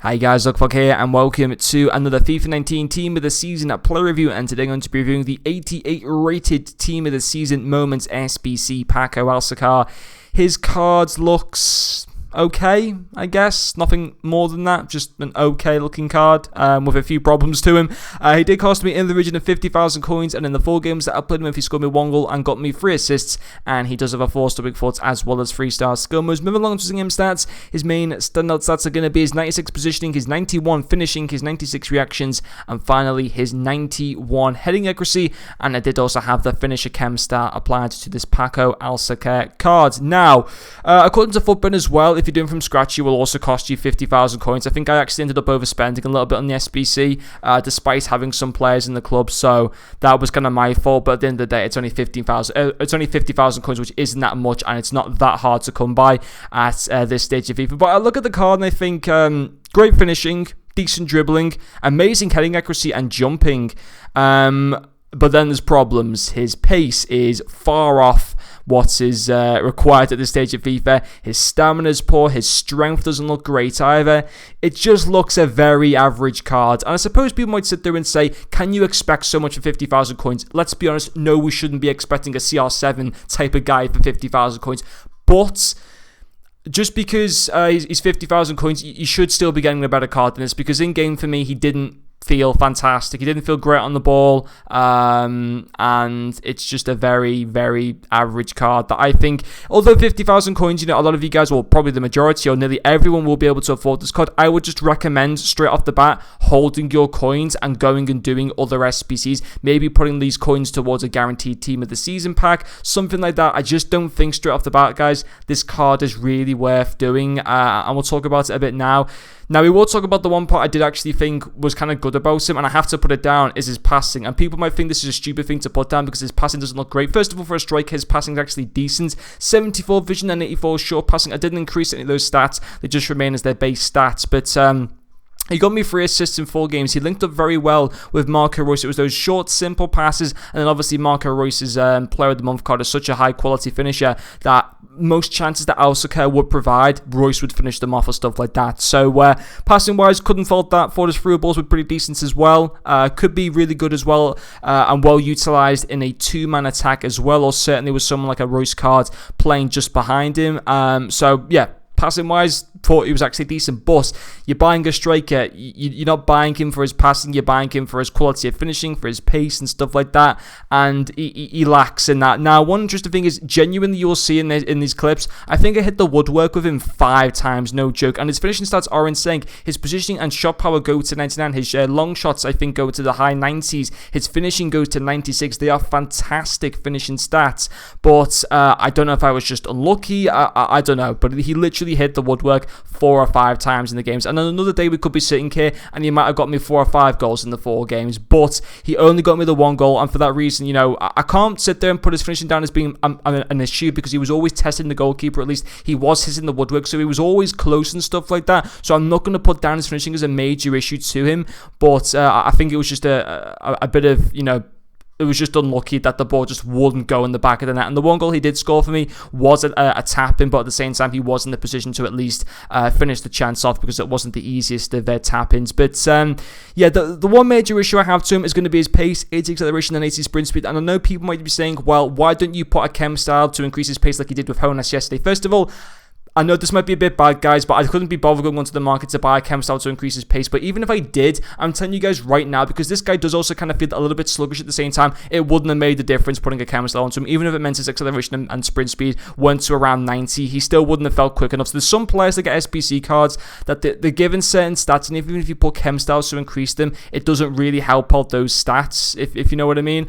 Hi guys, Luckfuck here and welcome to another FIFA 19 Team of the Season Player Review, and today I'm going to be reviewing the 88 rated Team of the Season Moments Sbc Paco Alcacer. His cards looks okay, I guess. Nothing more than that. Just an okay looking card with a few problems to him. He did cost me in the region of 50,000 coins, and in the 4 games that I played him with, he scored me 1 goal and got me 3 assists, and he does have a 4-star big foot as well as 3-star skill moves. Moving along to his game stats, his main standout stats are going to be his 96 positioning, his 91 finishing, his 96 reactions, and finally his 91 heading accuracy. And I did also have the finisher chem star applied to this Paco Alcacer card. Now, according to Footbin as well, if you're doing from scratch, he will also cost you 50,000 coins. I think I actually ended up overspending a little bit on the SBC, despite having some players in the club, so that was kind of my fault. But at the end of the day, it's only 50,000 coins, which isn't that much, and it's not that hard to come by at this stage of FIFA. But I look at the card and I think great finishing, decent dribbling, amazing heading accuracy and jumping. But then there's problems. His pace is far off what is required at this stage of FIFA. His stamina is poor. His strength doesn't look great either. It just looks a very average card. And I suppose people might sit there and say, can you expect so much for 50,000 coins? Let's be honest, no, we shouldn't be expecting a CR7 type of guy for 50,000 coins. But just because he's 50,000 coins, you should still be getting a better card than this, because in-game for me, he didn't feel fantastic. He didn't feel great on the ball, and it's just a very, very average card that I think, although 50,000 coins, a lot of you guys, or probably the majority or nearly everyone, will be able to afford this card. I would just recommend straight off the bat holding your coins and going and doing other SBCs, maybe putting these coins towards a guaranteed Team of the Season pack, something like that. I just don't think straight off the bat, guys, this card is really worth doing, and we'll talk about it a bit now. Now, we will talk about the one part I did actually think was kind of good about him, and I have to put it down, is his passing. And people might think this is a stupid thing to put down because his passing doesn't look great. First of all, for a striker, his passing is actually decent. 74 vision and 84 short passing. I didn't increase any of those stats. They just remain as their base stats. But he got me 3 assists in 4 games. He linked up very well with Marco Reus. It was those short, simple passes. And then obviously Marco Reus's Player of the Month card is such a high-quality finisher that most chances that Alcacer would provide, Reus would finish them off or stuff like that. So passing-wise, couldn't fault that. Thought his through balls were pretty decent as well. Could be really good as well, and well-utilised in a 2-man attack as well, or certainly with someone like a Reus card playing just behind him. So, yeah. Passing-wise, thought he was actually decent, but you're buying a striker, you're not buying him for his passing, you're buying him for his quality of finishing, for his pace and stuff like that, and he lacks in that. Now, one interesting thing is, genuinely you'll see in these clips, I think I hit the woodwork with him 5 times, no joke, and his finishing stats are insane. His positioning and shot power go to 99, his long shots, I think, go to the high 90s, his finishing goes to 96, they are fantastic finishing stats, but I don't know if I was just unlucky, I don't know, but he literally hit the woodwork 4 or 5 times in the games. And then another day we could be sitting here and he might have got me 4 or 5 goals in the 4 games, but he only got me the 1 goal, and for that reason, I can't sit there and put his finishing down as being an issue, because he was always testing the goalkeeper. At least he was hitting the woodwork, so he was always close and stuff like that. So I'm not going to put down his finishing as a major issue to him, but I think it was just a bit of, it was just unlucky that the ball just wouldn't go in the back of the net. And the 1 goal he did score for me was a tap-in, but at the same time, he was in the position to at least finish the chance off, because it wasn't the easiest of tap-ins. But, yeah, the one major issue I have to him is going to be his pace, 80 acceleration, and 80 sprint speed. And I know people might be saying, well, why don't you put a chem style to increase his pace like he did with Jonas yesterday? First of all, I know this might be a bit bad, guys, but I couldn't be bothered going onto the market to buy a chem style to increase his pace. But even if I did, I'm telling you guys right now, because this guy does also kind of feel a little bit sluggish at the same time, it wouldn't have made the difference putting a chem style onto him. Even if it meant his acceleration and sprint speed went to around 90, he still wouldn't have felt quick enough. So there's some players that get SBC cards that they're given certain stats, and even if you put chem styles to increase them, it doesn't really help out those stats, if you know what I mean.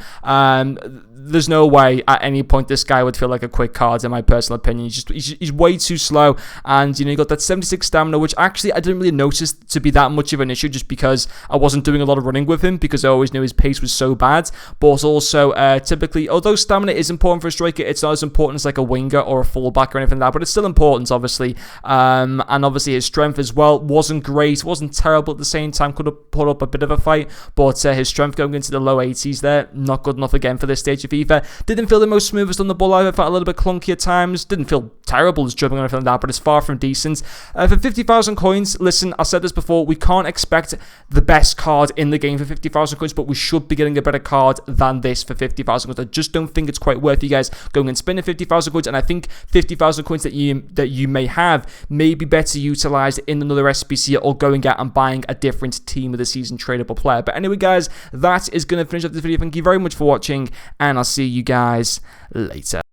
There's no way at any point this guy would feel like a quick card, in my personal opinion. He's way too slow, and you got that 76 stamina, which actually I didn't really notice to be that much of an issue, just because I wasn't doing a lot of running with him, because I always knew his pace was so bad. But also, typically, although stamina is important for a striker, it's not as important as like a winger or a fullback or anything like that, but it's still important, obviously. And obviously his strength as well wasn't great, wasn't terrible at the same time, could have put up a bit of a fight, but his strength going into the low 80s there, not good enough again for this stage of FIFA. Didn't feel the most smoothest on the ball either, felt a little bit clunky at times, didn't feel terrible as dribbling or anything like that, but it's far from decent. For 50,000 coins, listen, I said this before, we can't expect the best card in the game for 50,000 coins, but we should be getting a better card than this for 50,000 coins. I just don't think it's quite worth you guys going and spending 50,000 coins, and I think 50,000 coins that you may have may be better utilized in another SBC or going out and buying a different team of the season tradable player. But anyway, guys, that is going to finish up this video. Thank you very much for watching, and I'll see you guys later.